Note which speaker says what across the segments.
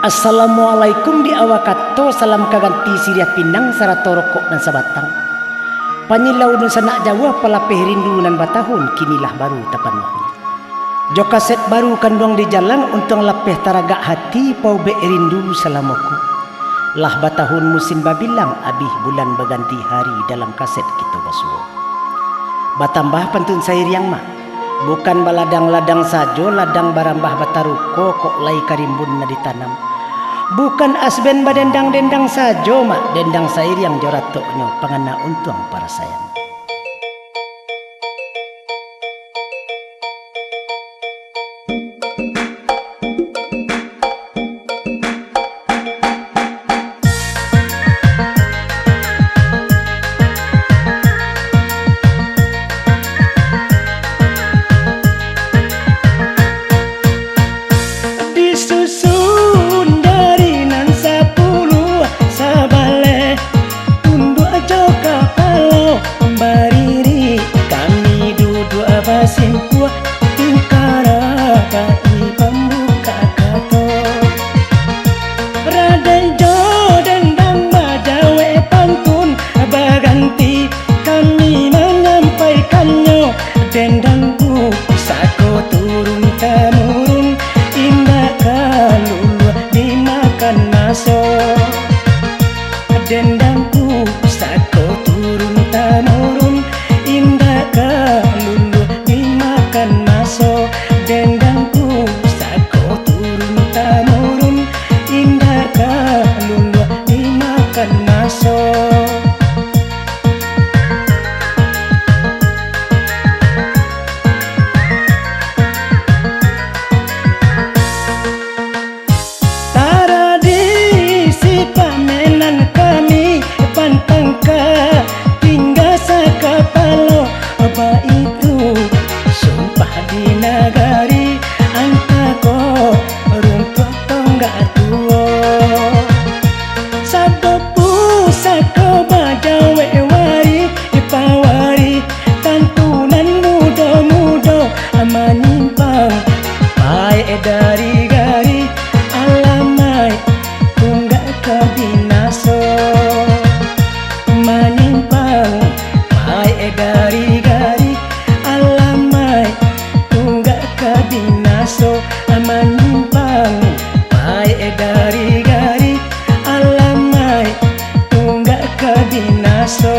Speaker 1: Assalamualaikum di awakato, salam kaganti siriah pinang sarato rokok dan sabatang. Panyilau nun sanak Jawa palapeh rindu nan batahun kinilah baru tapan wahi. Jo kaset baru kandung di jalan untung lapeh taragak hati pau be rindu selamaku. Lah batahun musim babilang abih bulan berganti hari dalam kaset kita basuo. Batambah pantun sair yang mak bukan baladang-ladang sajo ladang barambah bataruko kok lai karimbun na ditanam. Bukan asben badendang-dendang sajo mak dendang sair yang joratoknyo pangana untung para sayang. Dendangku sako turun temurun indah kalulu dimakan maso. Dendangku sako turun temurun indah kalulu dimakan maso. Dendangku sako turun temurun indah kalulu dimakan maso. Dari gari alamai tunggak kabinaso manimpang mai dari gari alamai tunggak kabinaso manimpang mai dari gari alamai tunggak kabinaso.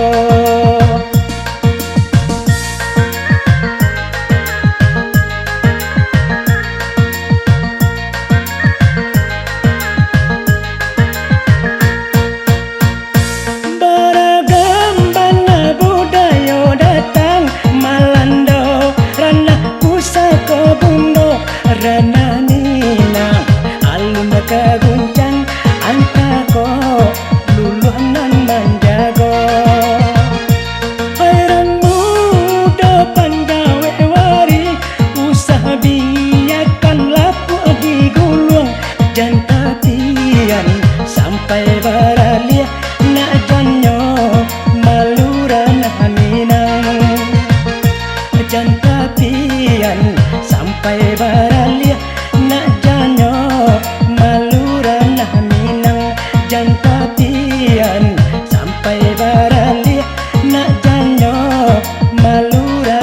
Speaker 1: Rana nina alun kaguncang antako luluanan manjago. Heran muda pandawe wari usah biakan lapu digulung dan tapian sampai baralia nak janyo maluran minang dan tapian sampai baralia nak janyo maluran minang jan tapian sampai baralia nak janyo maluran